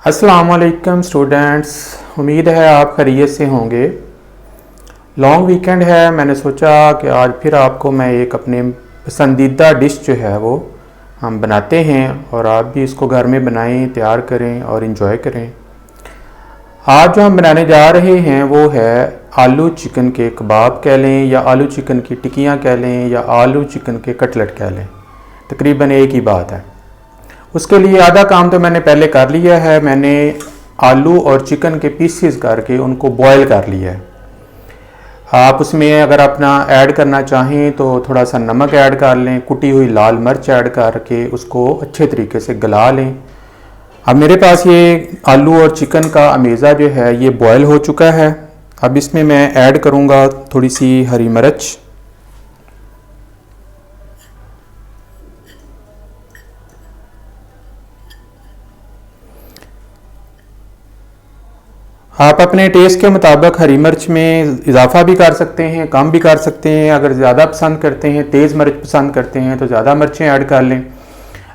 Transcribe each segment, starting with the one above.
अस्सलामुअलैकुम स्टूडेंट्स, उम्मीद है आप खैरियत से होंगे। लॉन्ग वीकेंड है, मैंने सोचा कि आज फिर आपको मैं एक अपने पसंदीदा डिश जो है वो हम बनाते हैं और आप भी इसको घर में बनाएं, तैयार करें और इन्जॉय करें। आज जो हम बनाने जा रहे हैं वो है आलू चिकन के कबाब कह लें या आलू चिकन की टिक्कियाँ कह लें या आलू चिकन के कटलेट कह लें, तकरीबन एक ही बात है। उसके लिए आधा काम तो मैंने पहले कर लिया है। मैंने आलू और चिकन के पीसेस करके उनको बॉयल कर लिया है। आप उसमें अगर अपना ऐड करना चाहें तो थोड़ा सा नमक ऐड कर लें, कुटी हुई लाल मिर्च ऐड करके उसको अच्छे तरीके से गला लें। अब मेरे पास ये आलू और चिकन का अमेज़ा जो है ये बॉयल हो चुका है। अब इसमें मैं ऐड करूँगा थोड़ी सी हरी मिर्च, आप अपने टेस्ट के मुताबिक हरी मिर्च में इजाफा भी कर सकते हैं, कम भी कर सकते हैं। अगर ज़्यादा पसंद करते हैं, तेज़ मिर्च पसंद करते हैं तो ज़्यादा मिर्चें ऐड कर लें।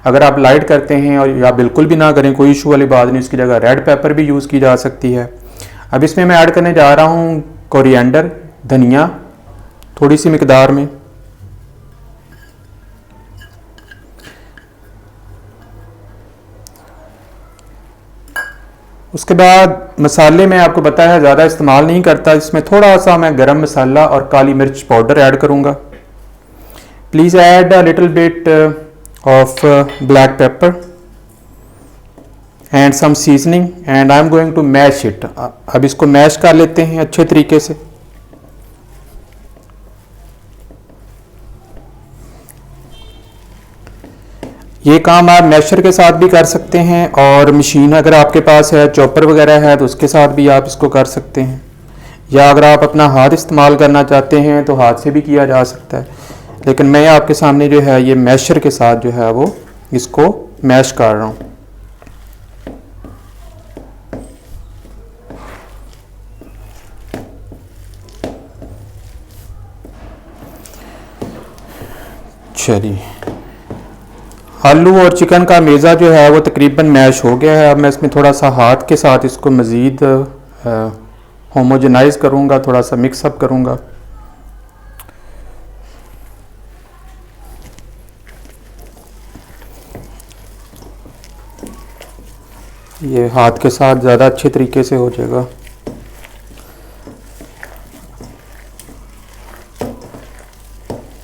अगर आप लाइट करते हैं और या बिल्कुल भी ना करें, कोई इशू वाली बात नहीं, उसकी जगह रेड पेपर भी यूज़ की जा सकती है। अब इसमें मैं ऐड करने जा रहा हूँ कोरिएंडर, धनिया थोड़ी सी मिकदार में। उसके बाद मसाले में आपको पता है ज़्यादा इस्तेमाल नहीं करता, इसमें थोड़ा सा मैं गरम मसाला और काली मिर्च पाउडर ऐड करूँगा। Please add a little bit of black pepper and some seasoning and I am going to mash it. अब इसको मैश कर लेते हैं अच्छे तरीके से। ये काम आप मैशर के साथ भी कर सकते हैं और मशीन अगर आपके पास है, चॉपर वगैरह है, तो उसके साथ भी आप इसको कर सकते हैं। या अगर आप अपना हाथ इस्तेमाल करना चाहते हैं तो हाथ से भी किया जा सकता है, लेकिन मैं आपके सामने जो है ये मैशर के साथ जो है वो इसको मैश कर रहा हूँ। चलिए, आलू और चिकन का मेज़ा जो है वो तकरीबन मैश हो गया है। अब मैं इसमें थोड़ा सा हाथ के साथ इसको मज़ीद होमोजेनाइज करूँगा, थोड़ा सा मिक्सअप करूँगा। ये हाथ के साथ ज़्यादा अच्छे तरीके से हो जाएगा।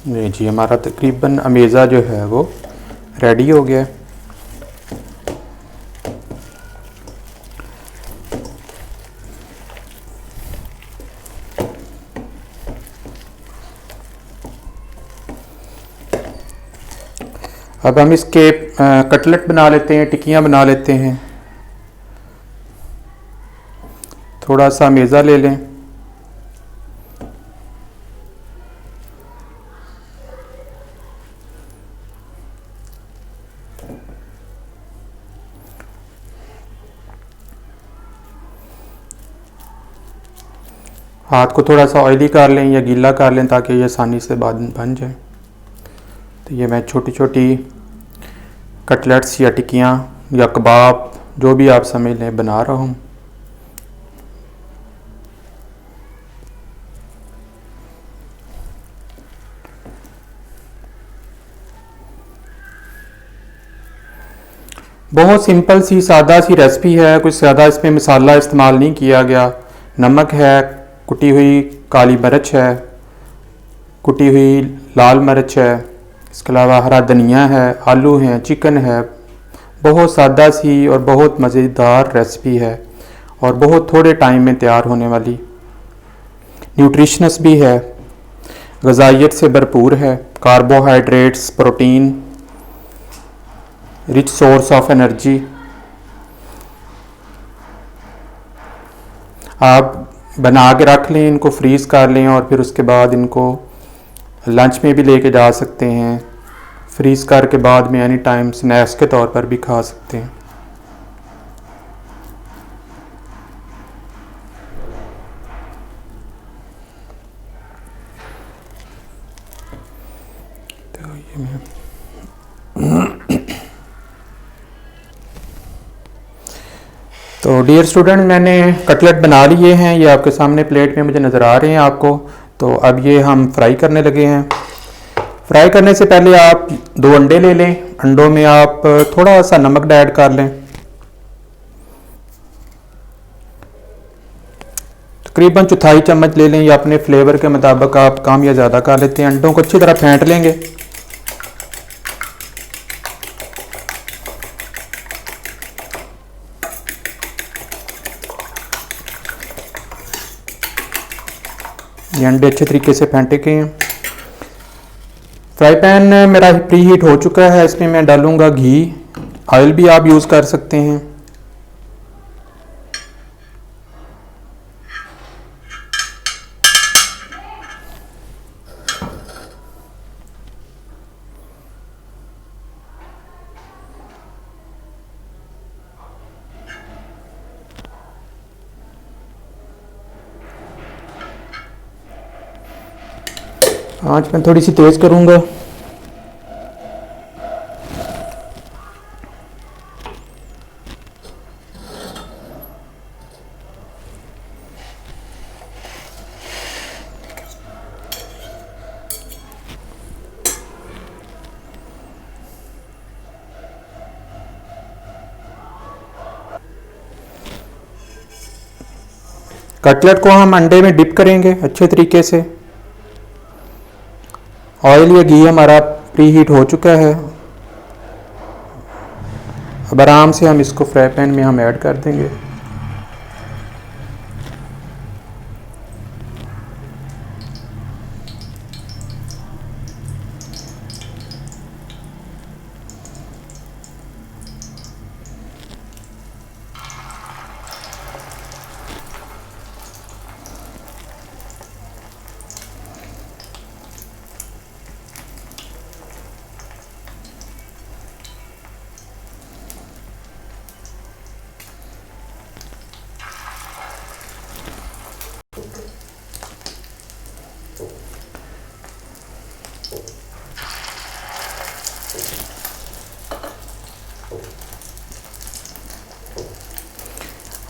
जी, हमारा तकरीबन अमेज़ा जो है वो रेडी हो गया। अब हम इसके कटलेट बना लेते हैं, टिक्कियाँ बना लेते हैं। थोड़ा सा मेज़ा ले लें, हाथ को थोड़ा सा ऑयली कर लें या गीला कर लें ताकि ये आसानी से बन जाए। तो ये मैं छोटी छोटी कटलेट्स या टिक्कियाँ या कबाब जो भी आप समझ लें बना रहा हूँ। बहुत सिंपल सी सादा सी रेसिपी है, कुछ ज़्यादा इसमें मसाला इस्तेमाल नहीं किया गया। नमक है, कुटी हुई काली मिर्च है, कुटी हुई लाल मिर्च है, इसके अलावा हरा धनिया है, आलू हैं, चिकन है। बहुत सादा सी और बहुत मज़ेदार रेसिपी है और बहुत थोड़े टाइम में तैयार होने वाली, न्यूट्रिशनस भी है, ग़िज़ाइयत से भरपूर है, carbohydrates, protein, rich source of energy. आप बना के रख लें, इनको फ्रीज़ कर लें और फिर उसके बाद इनको लंच में भी लेके जा सकते हैं। फ्रीज़ करके बाद में एनी टाइम स्नैक्स के तौर पर भी खा सकते हैं। तो ये मैं तो डियर स्टूडेंट, मैंने कटलेट बना लिए हैं, ये आपके सामने प्लेट में मुझे नज़र आ रहे हैं आपको। तो अब ये हम फ्राई करने लगे हैं। फ्राई करने से पहले आप 2 अंडे ले लें। अंडों में आप थोड़ा सा नमक ऐड कर लें, तकरीबन 1/4 चम्मच ले लें, या अपने फ्लेवर के मुताबिक आप कम या ज़्यादा कर लेते हैं। अंडों को अच्छी तरह फेंट लेंगे। ये अंडे अच्छे तरीके से फेंटे गए हैं। फ्राई पैन मेरा प्री हीट हो चुका है, इसमें मैं डालूंगा घी। ऑयल भी आप यूज़ कर सकते हैं। आँच मैं थोड़ी सी तेज़ करूँगा। कटलेट को हम अंडे में डिप करेंगे अच्छे तरीके से। ऑयल या घी हमारा प्री हीट हो चुका है। अब आराम से हम इसको फ्राई पैन में हम ऐड कर देंगे।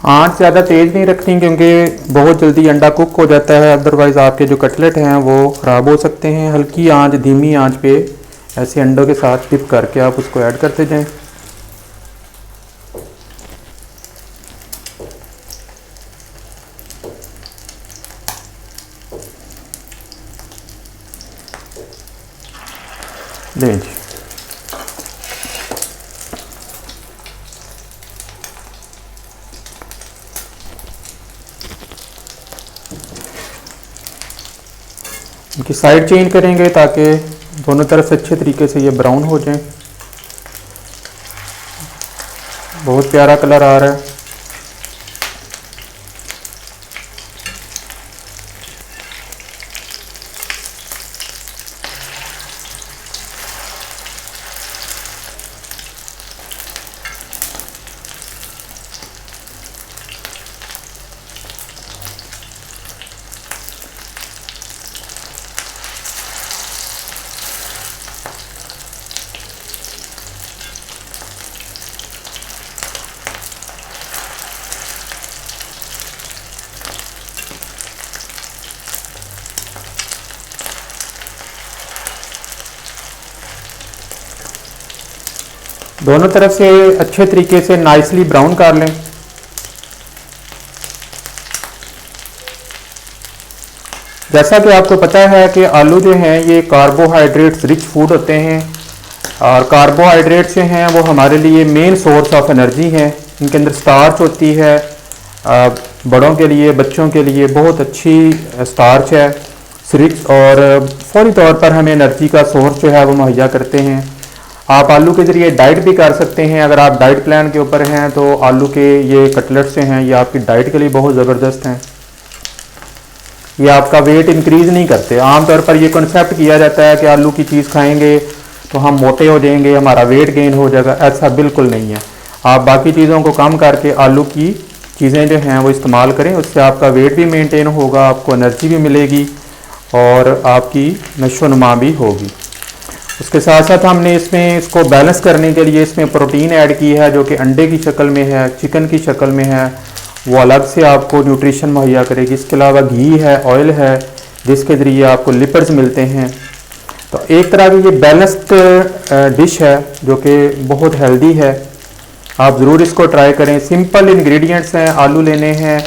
आँच ज़्यादा तेज़ नहीं रखनी, क्योंकि बहुत जल्दी अंडा कुक हो जाता है, अदरवाइज़ आपके जो कटलेट हैं वो ख़राब हो सकते हैं। हल्की आँच, धीमी आँच पे ऐसे अंडों के साथ डिप करके आप उसको ऐड करते जाएं। लें जी, इनकी साइड चेंज करेंगे ताकि दोनों तरफ से अच्छे तरीके से ये ब्राउन हो जाएं। बहुत प्यारा कलर आ रहा है। दोनों तरफ से अच्छे तरीके से नाइसली ब्राउन कर लें। जैसा कि आपको पता है कि आलू जो हैं ये कार्बोहाइड्रेट्स रिच फूड होते हैं, और कार्बोहाइड्रेट्स जो हैं वो हमारे लिए मेन सोर्स ऑफ एनर्जी हैं। इनके अंदर स्टार्च होती है, बड़ों के लिए, बच्चों के लिए बहुत अच्छी स्टार्च है, रिच, और फौरी तौर पर हमें एनर्जी का सोर्स जो है वो मुहैया करते हैं। आप आलू के ज़रिए डाइट भी कर सकते हैं। अगर आप डाइट प्लान के ऊपर हैं तो आलू के ये कटलेट्स हैं ये आपकी डाइट के लिए बहुत ज़बरदस्त हैं। ये आपका वेट इंक्रीज़ नहीं करते। आमतौर पर ये कॉन्सेप्ट किया जाता है कि आलू की चीज़ खाएंगे तो हम मोटे हो जाएंगे, हमारा वेट गेन हो जाएगा। ऐसा बिल्कुल नहीं है। आप बाकी चीज़ों को कम करके आलू की चीज़ें जो हैं वो इस्तेमाल करें, उससे आपका वेट भी मेनटेन होगा, आपको एनर्जी भी मिलेगी और आपकी नशो नुमा भी होगी। उसके साथ साथ हमने इसमें इसको बैलेंस करने के लिए इसमें प्रोटीन ऐड की है, जो कि अंडे की शक्ल में है, चिकन की शक्ल में है, वो अलग से आपको न्यूट्रिशन मुहैया करेगी। इसके अलावा घी है, ऑयल है, जिसके ज़रिए आपको लिपिड्स मिलते हैं। तो एक तरह की ये बैलेंस्ड डिश है जो कि बहुत हेल्दी है। आप ज़रूर इसको ट्राई करें। सिंपल इंग्रेडिएंट्स हैं, आलू लेने हैं,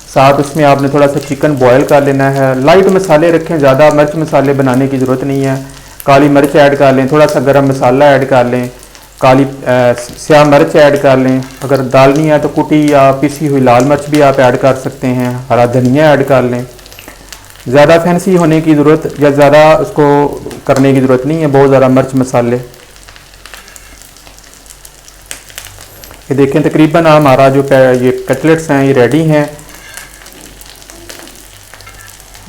साथ उसमें आपने थोड़ा सा चिकन बॉयल कर लेना है। लाइट मसाले रखें, ज़्यादा मिर्च मसाले बनाने की ज़रूरत नहीं है। काली मिर्च ऐड कर लें, थोड़ा सा गरम मसाला ऐड कर लें, काली स्याह मिर्च ऐड कर लें। अगर डालनी है तो कुटी या पिसी हुई लाल मिर्च भी आप ऐड कर सकते हैं। हरा धनिया ऐड कर लें। ज़्यादा फैंसी होने की ज़रूरत या ज़्यादा उसको करने की ज़रूरत नहीं है, बहुत ज़्यादा मिर्च मसाले। ये देखें तकरीबन हमारा जो ये कटलेट्स हैं ये रेडी हैं।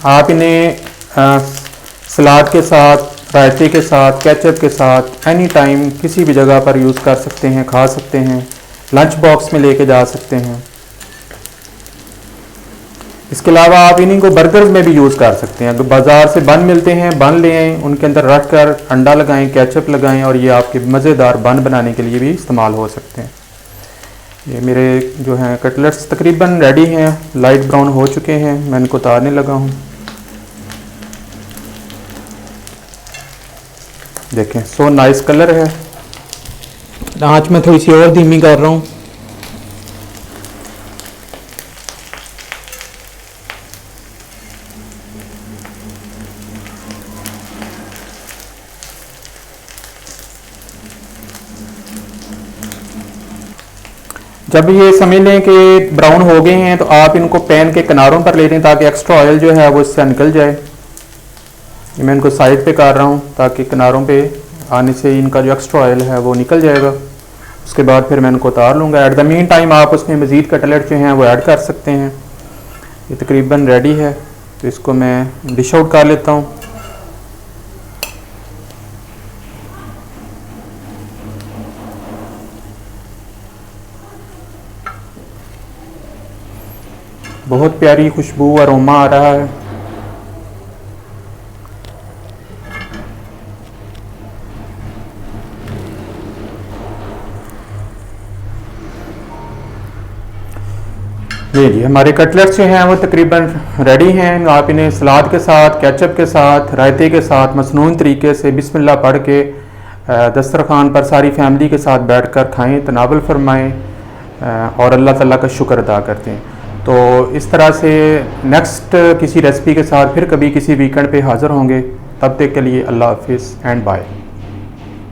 आप इन्हें सलाद के साथ, रायते के साथ, केचप के साथ एनी टाइम किसी भी जगह पर यूज़ कर सकते हैं, खा सकते हैं, लंच बॉक्स में लेके जा सकते हैं। इसके अलावा आप इन्हीं को बर्गर्स में भी यूज़ कर सकते हैं। अगर बाज़ार से बन मिलते हैं, बन ले आएँ, उनके अंदर रख कर अंडा लगाएं, केचप लगाएं और ये आपके मज़ेदार बन बनाने के लिए भी इस्तेमाल हो सकते हैं। ये मेरे जो हैं कटलेट्स तकरीबन रेडी हैं, लाइट ब्राउन हो चुके हैं। मैं इनको उतारने लगा हूँ। देखें सो नाइस कलर है। आँच में थोड़ी सी और धीमी कर रहा हूँ। जब ये समझ लें कि ब्राउन हो गए हैं तो आप इनको पैन के किनारों पर ले लें ताकि एक्स्ट्रा ऑयल जो है वो इससे निकल जाए। ये मैं इनको साइड पे कर रहा हूँ ताकि किनारों पे आने से इनका जो एक्स्ट्रा ऑयल है वो निकल जाएगा। उसके बाद फिर मैं इनको उतार लूँगा। एट द मीन टाइम आप उसमें मज़ीद कटलेट जो हैं वो ऐड कर सकते हैं। ये तकरीबन रेडी है तो इसको मैं डिश आउट कर लेता हूँ। बहुत प्यारी खुशबू अरोमा आ रहा है। जी हमारे कटलेट्स जो हैं वो तकरीबन रेडी हैं। आप इन्हें सलाद के साथ, केचप के साथ, रायते के साथ मसनून तरीके से बिस्मिल्लाह पढ़ के दस्तरखान पर सारी फैमिली के साथ बैठकर खाएं, तनावल फरमाएं और अल्लाह ताला का शुक्र अदा करते हैं। तो इस तरह से नेक्स्ट किसी रेसिपी के साथ फिर कभी किसी वीकेंड पे हाज़िर होंगे। तब तक के लिए अल्लाह हाफिज़ एंड बाय।